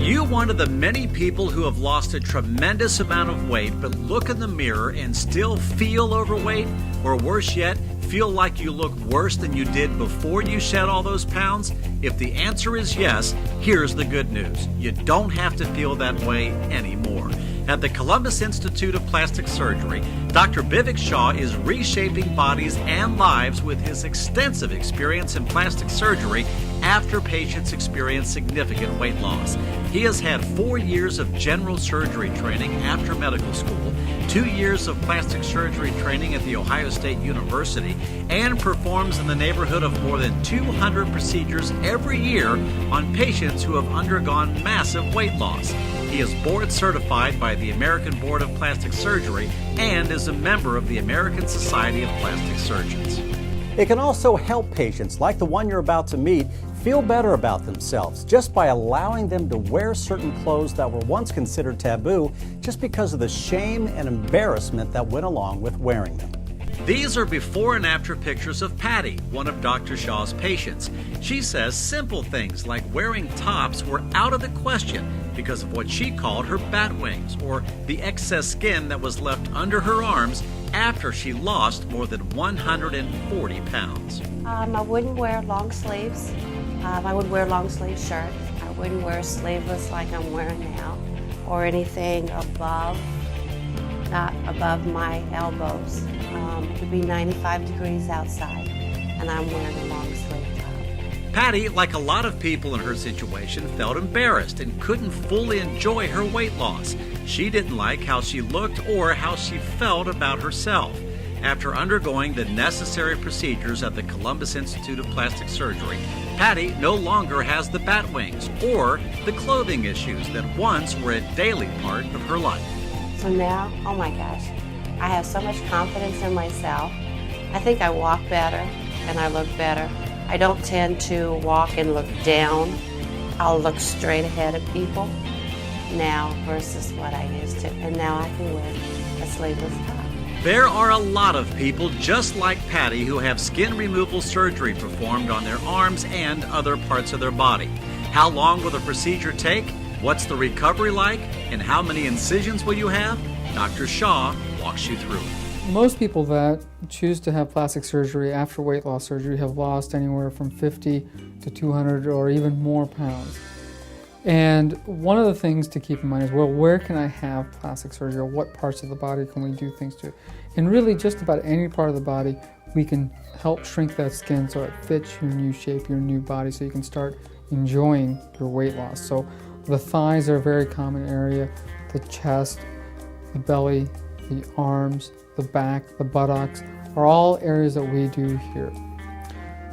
you one of the many people who have lost a tremendous amount of weight but look in the mirror and still feel overweight? Or worse yet, feel like you look worse than you did before you shed all those pounds? If the answer is yes, here's the good news. You don't have to feel that way anymore. At the Columbus Institute of Plastic Surgery, Dr. Bivek Shah is reshaping bodies and lives with his extensive experience in plastic surgery after patients experience significant weight loss. He has had 4 years of general surgery training after medical school, 2 years of plastic surgery training at The Ohio State University, and performs in the neighborhood of more than 200 procedures every year on patients who have undergone massive weight loss. He is board certified by the American Board of Plastic Surgery and is a member of the American Society of Plastic Surgeons. It can also help patients, like the one you're about to meet, feel better about themselves just by allowing them to wear certain clothes that were once considered taboo just because of the shame and embarrassment that went along with wearing them. These are before and after pictures of Patty, one of Dr. Shah's patients. She says simple things like wearing tops were out of the question because of what she called her bat wings, or the excess skin that was left under her arms after she lost more than 140 pounds. I wouldn't wear long sleeves. I would wear long sleeve shirts. I wouldn't wear sleeveless like I'm wearing now, or anything above, not above my elbows. It could be 95 degrees outside, and I'm wearing a long sleeve top. Patty, like a lot of people in her situation, felt embarrassed and couldn't fully enjoy her weight loss. She didn't like how she looked or how she felt about herself. After undergoing the necessary procedures at the Columbus Institute of Plastic Surgery, Patty no longer has the bat wings or the clothing issues that once were a daily part of her life. So now, oh my gosh, I have so much confidence in myself. I think I walk better and I look better. I don't tend to walk and look down. I'll look straight ahead at people now versus what I used to. And now I can wear a sleeveless top. There are a lot of people just like Patty who have skin removal surgery performed on their arms and other parts of their body. How long will the procedure take? What's the recovery like? And how many incisions will you have? Dr. Shah walks you through it. Most people that choose to have plastic surgery after weight loss surgery have lost anywhere from 50 to 200 or even more pounds. And one of the things to keep in mind is, well, where can I have plastic surgery, or what parts of the body can we do things to? And really just about any part of the body, we can help shrink that skin so it fits your new shape, your new body, so you can start enjoying your weight loss. So the thighs are a very common area, the chest, the belly, the arms, the back, the buttocks are all areas that we do here.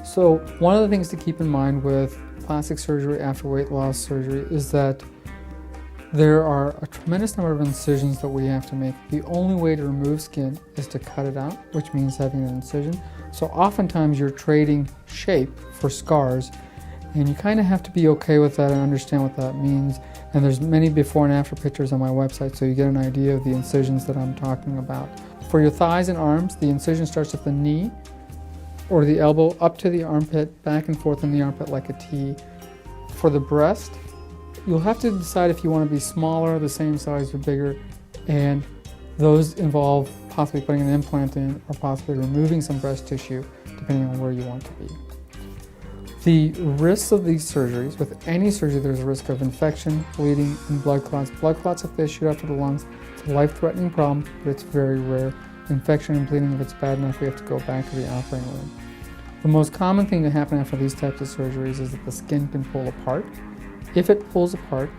So one of the things to keep in mind with plastic surgery after weight loss surgery is that there are a tremendous number of incisions that we have to make. The only way to remove skin is to cut it out, which means having an incision. So oftentimes you're trading shape for scars, and you kind of have to be okay with that and understand what that means. And there's many before and after pictures on my website, so you get an idea of the incisions that I'm talking about. For your thighs and arms, the incision starts at the knee or the elbow up to the armpit, back and forth in the armpit like a T. For the breast, you'll have to decide if you want to be smaller, the same size, or bigger, and those involve possibly putting an implant in or possibly removing some breast tissue, depending on where you want to be. The risks of these surgeries, with any surgery there's a risk of infection, bleeding, and blood clots. Blood clots, if they shoot out to the lungs, it's a life-threatening problem, but it's very rare. Infection and bleeding, if it's bad enough, we have to go back to the operating room. The most common thing to happen after these types of surgeries is that the skin can pull apart. If it pulls apart,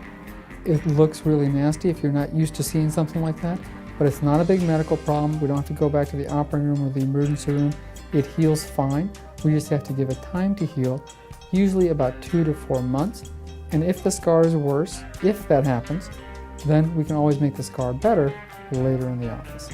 it looks really nasty if you're not used to seeing something like that, but it's not a big medical problem. We don't have to go back to the operating room or the emergency room. It heals fine. We just have to give it time to heal, usually about 2 to 4 months. And if the scar is worse, if that happens, then we can always make the scar better later in the office.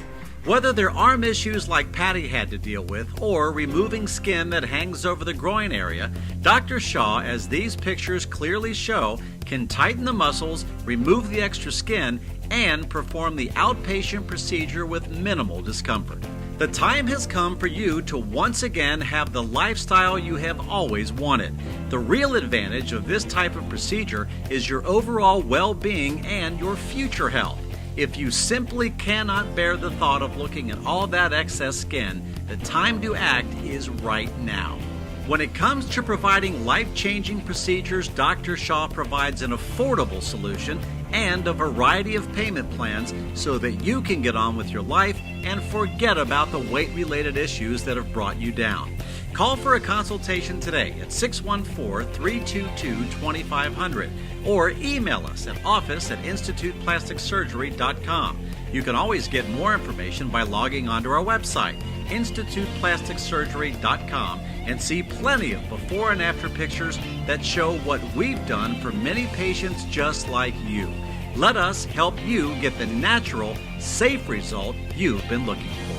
Whether they're arm issues like Patty had to deal with or removing skin that hangs over the groin area, Dr. Shah, as these pictures clearly show, can tighten the muscles, remove the extra skin, and perform the outpatient procedure with minimal discomfort. The time has come for you to once again have the lifestyle you have always wanted. The real advantage of this type of procedure is your overall well-being and your future health. If you simply cannot bear the thought of looking at all that excess skin, the time to act is right now. When it comes to providing life-changing procedures, Dr. Shaw provides an affordable solution and a variety of payment plans so that you can get on with your life and forget about the weight-related issues that have brought you down. Call for a consultation today at 614-322-2500 or email us at office@instituteplasticsurgery.com. You can always get more information by logging onto our website, instituteplasticsurgery.com, and see plenty of before and after pictures that show what we've done for many patients just like you. Let us help you get the natural, safe result you've been looking for.